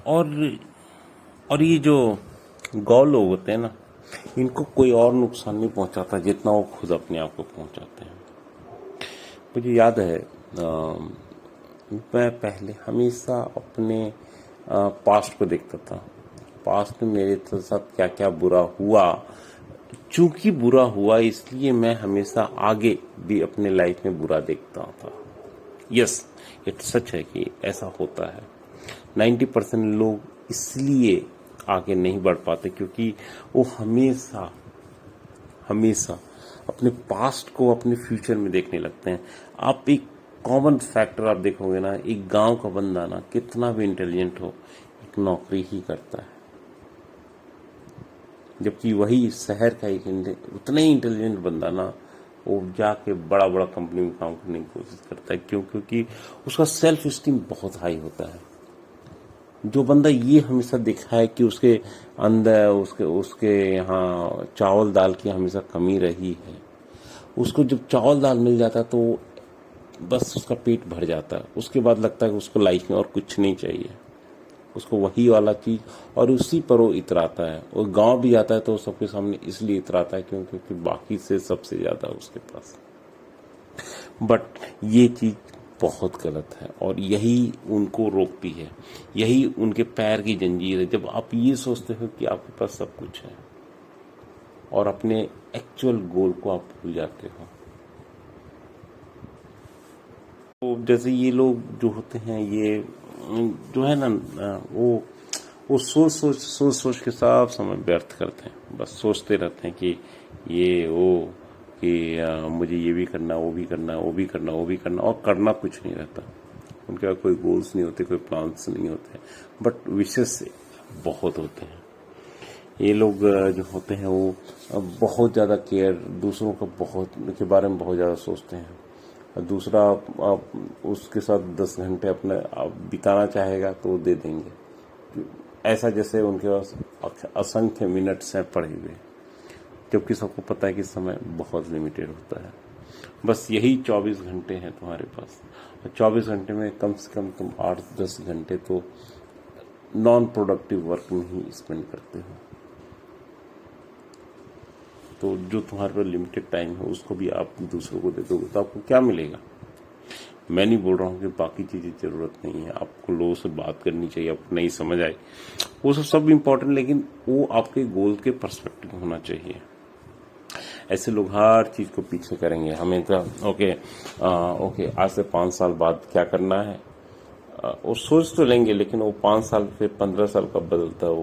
और और ये जो गौ लोग होते हैं ना, इनको कोई और नुकसान नहीं पहुंचाता जितना वो खुद अपने आप को पहुंचाते हैं। मुझे याद है मैं पहले हमेशा अपने पास्ट को देखता था। पास्ट में मेरे साथ क्या क्या बुरा हुआ, चूंकि बुरा हुआ इसलिए मैं हमेशा आगे भी अपने लाइफ में बुरा देखता था। यस, ये सच है कि ऐसा होता है। 90% लोग इसलिए आगे नहीं बढ़ पाते क्योंकि वो हमेशा हमेशा अपने पास्ट को अपने फ्यूचर में देखने लगते हैं। आप एक कॉमन फैक्टर आप देखोगे ना, एक गांव का बंदा ना कितना भी इंटेलिजेंट हो, एक नौकरी ही करता है, जबकि वही शहर का एक उतना ही इंटेलिजेंट बंदा ना वो जाके बड़ा बड़ा कंपनी में काम करने की कोशिश करता है। क्यों? क्योंकि उसका सेल्फ स्टीम बहुत हाई होता है। जो बंदा ये हमेशा देखा है कि उसके अंदर उसके उसके यहाँ चावल दाल की हमेशा कमी रही है, उसको जब चावल दाल मिल जाता है तो बस उसका पेट भर जाता है। उसके बाद लगता है कि उसको लाइफ में और कुछ नहीं चाहिए, उसको वही वाला चीज, और उसी पर वो इतराता है। और गांव भी आता है तो सबके सामने इसलिए इतराता है क्योंकि बाकी से सबसे ज्यादा उसके पास। बट ये चीज बहुत गलत है और यही उनको रोकती है, यही उनके पैर की जंजीर है। जब आप ये सोचते हो कि आपके पास सब कुछ है और अपने एक्चुअल गोल को आप भूल जाते हो। तो जैसे ये लोग जो होते हैं, ये जो है ना, वो सोच के सब समय व्यर्थ करते हैं। बस सोचते रहते हैं कि ये वो कि मुझे ये भी करना, वो भी करना, वो भी करना, वो भी करना, और करना कुछ नहीं रहता। उनके पास कोई गोल्स नहीं होते, कोई प्लान्स नहीं होते, बट विशेष बहुत होते हैं। ये लोग जो होते हैं वो बहुत ज़्यादा केयर, दूसरों का बहुत के बारे में बहुत ज़्यादा सोचते हैं। दूसरा उसके साथ 10 घंटे अपने बिताना चाहेगा तो वो दे देंगे, ऐसा जैसे उनके पास असंख्य मिनट्स हैं पड़े हुए, जबकि सबको पता है कि समय बहुत लिमिटेड होता है। बस यही 24 घंटे हैं तुम्हारे पास, और 24 घंटे में कम से कम तुम 8-10 घंटे तो नॉन प्रोडक्टिव वर्क में ही स्पेंड करते हो। तो जो तुम्हारे पास लिमिटेड टाइम है उसको भी आप दूसरों को दे दोगे तो आपको क्या मिलेगा? मैं नहीं बोल रहा हूँ कि बाकी चीजें जरूरत नहीं है, आपको लोगों से बात करनी चाहिए, आपको नहीं समझ आए वो सब इम्पोर्टेंट, लेकिन वो आपके गोल के पर्सपेक्टिव होना चाहिए। ऐसे लोग हर चीज को पीछे करेंगे, हमें तो ओके आज से 5 साल बाद क्या करना है, वो सोच तो लेंगे, लेकिन वो 5 साल फिर 15 साल कब बदलता है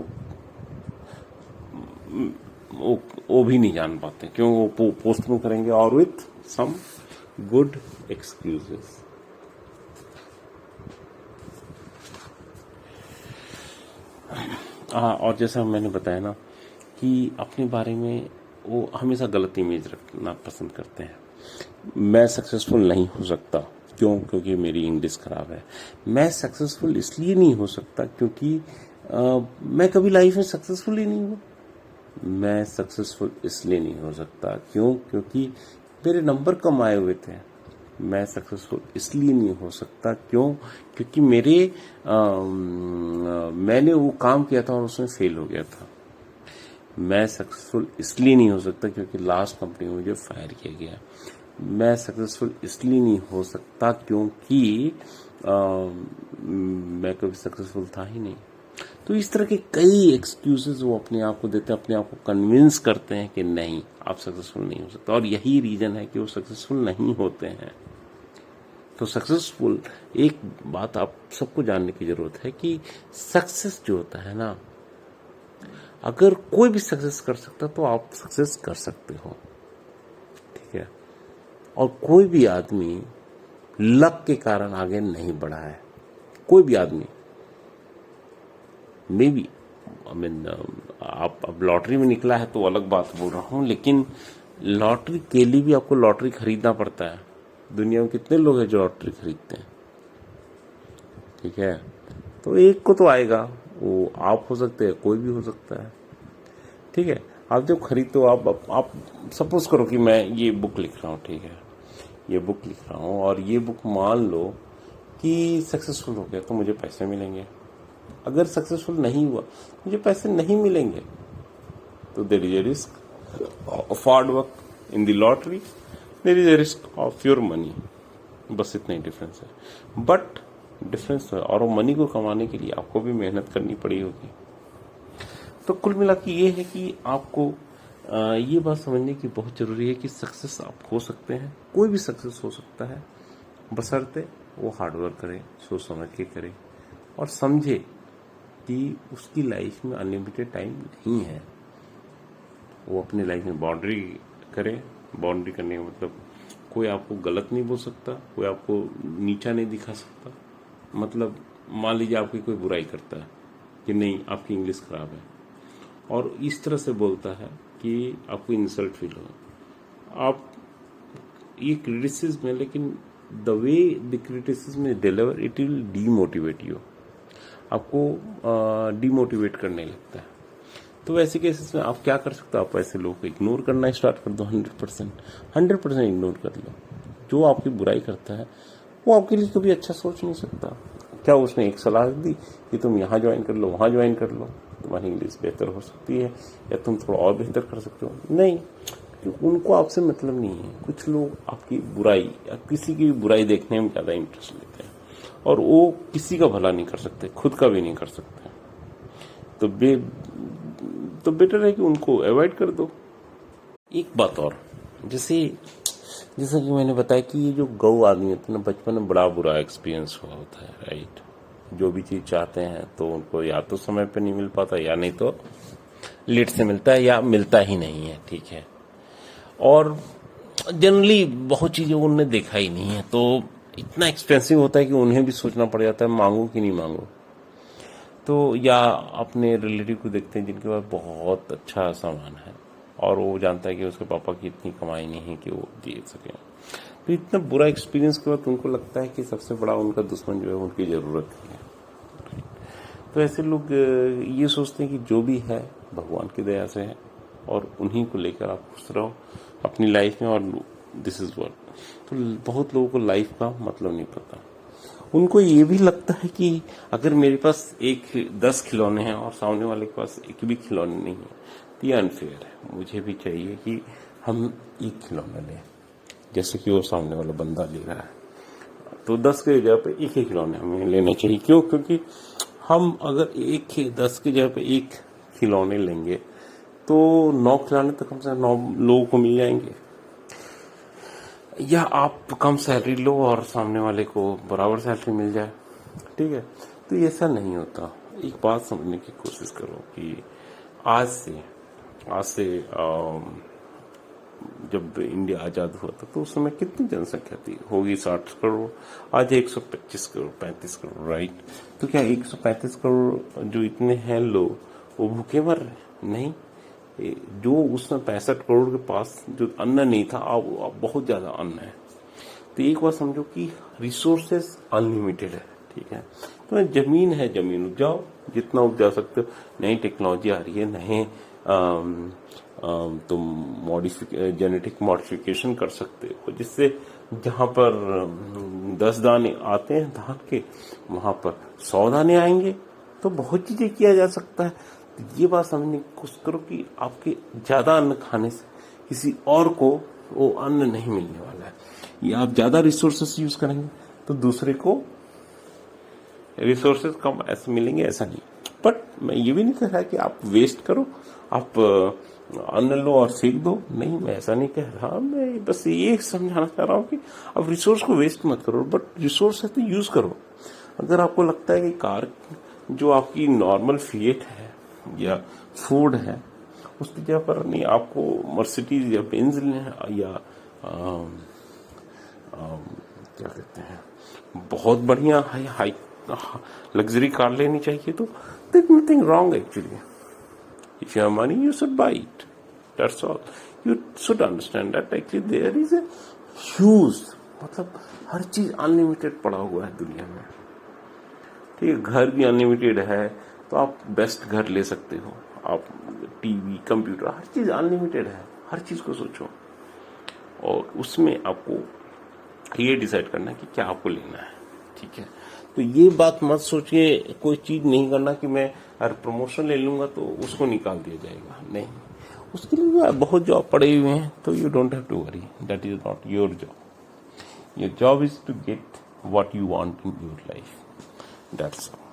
वो भी नहीं जान पाते। क्यों? वो पोस्टपोन करेंगे और विथ सम गुड एक्सक्यूजेस। हाँ, और जैसा मैंने बताया ना कि अपने बारे में वो हमेशा गलत इमेज रखना पसंद करते हैं। मैं सक्सेसफुल नहीं हो सकता, क्यों? क्योंकि मेरी इंग्लिश खराब है। मैं सक्सेसफुल इसलिए नहीं हो सकता क्योंकि मैं कभी लाइफ में सक्सेसफुल ही नहीं हुआ। मैं सक्सेसफुल इसलिए नहीं हो सकता, क्यों? क्योंकि मेरे नंबर कम आए हुए थे। मैं सक्सेसफुल इसलिए नहीं हो सकता, क्यों? क्योंकि मैंने वो काम किया था और उसमें फेल हो गया था। मैं सक्सेसफुल इसलिए नहीं हो सकता क्योंकि लास्ट कंपनी में मुझे फायर किया गया। मैं सक्सेसफुल इसलिए नहीं हो सकता क्योंकि मैं कभी सक्सेसफुल था ही नहीं। तो इस तरह के कई एक्सक्यूजेस वो अपने आप को देते हैं, अपने आप को कन्विंस करते हैं कि नहीं, आप सक्सेसफुल नहीं हो सकते, और यही रीजन है कि वो सक्सेसफुल नहीं होते हैं। तो सक्सेसफुल, एक बात आप सबको जानने की जरूरत है कि सक्सेस जो होता है ना, अगर कोई भी सक्सेस कर सकता तो आप सक्सेस कर सकते हो, ठीक है? और कोई भी आदमी लक के कारण आगे नहीं बढ़ा है, कोई भी आदमी। मे बी आप अब लॉटरी में निकला है तो अलग बात बोल रहा हूं, लेकिन लॉटरी के लिए भी आपको लॉटरी खरीदना पड़ता है। दुनिया में कितने लोग हैं जो लॉटरी खरीदते हैं, ठीक है? तो एक को तो आएगा, वो आप हो सकते हैं, कोई भी हो सकता है, ठीक है? आप जब खरीदते हो, आप सपोज करो कि मैं ये बुक लिख रहा हूँ, ठीक है? ये बुक लिख रहा हूँ और ये बुक मान लो कि सक्सेसफुल हो गया तो मुझे पैसे मिलेंगे, अगर सक्सेसफुल नहीं हुआ, मुझे पैसे नहीं मिलेंगे, तो there is a risk of hard work in the lottery, there is a risk of your money, बस इतना ही डिफरेंस है। बट डिफरेंस है, और वो मनी को कमाने के लिए आपको भी मेहनत करनी पड़ी होगी। तो कुल मिला के ये है कि आपको ये बात समझने की बहुत जरूरी है कि सक्सेस आप हो सकते हैं, कोई भी सक्सेस हो सकता है, बशर्ते वो हार्डवर्क करे, सोच समझ के करे और समझे कि उसकी लाइफ में अनलिमिटेड टाइम नहीं है। वो अपनी लाइफ में बाउंड्री करे। बाउंड्री करने का मतलब कोई आपको गलत नहीं बोल सकता, कोई आपको नीचा नहीं दिखा सकता। मतलब मान लीजिए आपकी कोई बुराई करता है कि नहीं आपकी इंग्लिश खराब है, और इस तरह से बोलता है कि आपको इंसल्ट फील हो। आप ये क्रिटिसिज्म है, लेकिन the way the criticism is deliver it will demotivate you, आपको डीमोटिवेट करने लगता है। तो ऐसे केसेस में आप क्या कर सकते हो, आप ऐसे लोगों को इग्नोर करना स्टार्ट कर दो। 100% इग्नोर कर लो। जो आपकी बुराई करता है वो आपके लिए कभी अच्छा सोच नहीं सकता। क्या उसने एक सलाह दी कि तुम यहाँ ज्वाइन कर लो, वहाँ ज्वाइन कर लो, तुम्हारी इंग्लिश बेहतर हो सकती है या तुम थोड़ा और बेहतर कर सकते हो? नहीं, उनको आपसे मतलब नहीं है। कुछ लोग आपकी बुराई या किसी की बुराई देखने में ज़्यादा इंटरेस्ट लेते हैं, और वो किसी का भला नहीं कर सकते, खुद का भी नहीं कर सकते। तो बेटर है कि उनको अवॉइड कर दो। एक बात और, जैसा कि मैंने बताया कि ये जो गौ आदमी होते हैं ना, बचपन में बड़ा बुरा एक्सपीरियंस हुआ होता है, राइट। जो भी चीज़ चाहते हैं तो उनको या तो समय पे नहीं मिल पाता, या नहीं तो लेट से मिलता है, या मिलता ही नहीं है, ठीक है। और जनरली बहुत चीज़ें उन्होंने देखा ही नहीं है, तो इतना एक्सपेंसिव होता है कि उन्हें भी सोचना पड़ जाता है मांगो कि नहीं मांगो। तो या अपने रिलेटिव को देखते हैं जिनके पास बहुत अच्छा सामान है, और वो जानता है कि उसके पापा की इतनी कमाई नहीं है कि वो दे सके। तो इतना बुरा एक्सपीरियंस के बाद उनको लगता है कि सबसे बड़ा उनका दुश्मन जो है उनकी ज़रूरत है। तो ऐसे लोग ये सोचते हैं कि जो भी है भगवान की दया से है, और उन्हीं को लेकर आप खुश रहो अपनी लाइफ में, और दिस इज वर्क। तो बहुत लोगों को लाइफ का मतलब नहीं पता। उनको ये भी लगता है कि अगर मेरे पास 10 खिलौने हैं और सामने वाले के पास एक भी खिलौने नहीं है, तो ये अनफेयर है। मुझे भी चाहिए कि हम एक खिलौना लें, जैसे कि वो सामने वाला बंदा ले रहा है। तो 10 की जगह पे एक ही खिलौने हमें लेना चाहिए। क्यों? क्योंकि हम अगर 10 की जगह पे एक खिलौने लेंगे तो 9 खिलौने तो कम से कम 9 लोगों को मिल जाएंगे। या आप कम सैलरी लो और सामने वाले को बराबर सैलरी मिल जाए, ठीक है। तो ऐसा नहीं होता। एक बात समझने की कोशिश करो कि आज से जब इंडिया आजाद हुआ था तो उस समय कितनी जनसंख्या थी? होगी 60 करोड़। आज 125 करोड़, 35 करोड़, राइट। तो क्या 135 करोड़ जो इतने हैं लोग वो भूखे मर रहे? नहीं। जो उसमें 65 करोड़ के पास जो अन्न नहीं था, अब बहुत ज्यादा अन्न है। तो एक बात समझो कि रिसोर्सेस अनलिमिटेड है, ठीक है। तो जमीन है, जमीन उपजाओ, जितना उपजा सकते हो। नई टेक्नोलॉजी आ रही है, नए तुम जेनेटिक मॉडिफिकेशन कर सकते हो, जिससे जहां पर 10 दाने आते हैं धान के, वहां पर 100 दाने आएंगे। तो बहुत चीजें किया जा सकता है। तो ये बात समझने की कोशिश करो कि आपके ज्यादा अन्न खाने से किसी और को वो अन्न नहीं मिलने वाला है। ये आप ज्यादा रिसोर्सेस यूज करेंगे तो दूसरे को रिसोर्सेज कम ऐसे मिलेंगे, ऐसा नहीं। बट मैं ये भी नहीं कह रहा कि आप वेस्ट करो, आप अन्न लो और फेंक दो, नहीं, मैं ऐसा नहीं कह रहा। मैं बस ये समझाना चाह रहा हूँ कि आप रिसोर्स को वेस्ट मत करो, बट रिसोर्स है तो यूज करो। अगर आपको लगता है कि कार जो आपकी नॉर्मल फीएट है या फूड है, उसकी जगह पर नहीं आपको मर्सिडीज या बेंज या क्या कहते हैं, बहुत बढ़िया हाई लग्जरी कार लेनी चाहिए, तो there's nothing wrong actually. If you have money, you should buy it. That's all. You should understand that actually there is a huge, मतलब हर चीज अनलिमिटेड पड़ा हुआ है दुनिया में, ठीक है। घर भी अनलिमिटेड है, तो आप बेस्ट घर ले सकते हो। आप टीवी, कंप्यूटर, हर चीज अनलिमिटेड है। हर चीज को सोचो, और उसमें आपको ये डिसाइड करना है कि क्या आपको लेना है, ठीक है। तो ये बात मत सोचिए, कोई चीज नहीं करना कि मैं अगर प्रमोशन ले लूंगा तो उसको निकाल दिया जाएगा, नहीं, उसके लिए बहुत जॉब पड़े हुए हैं, तो you don't have to worry, that is not your job. Your job is to get what you want in your life, that's all.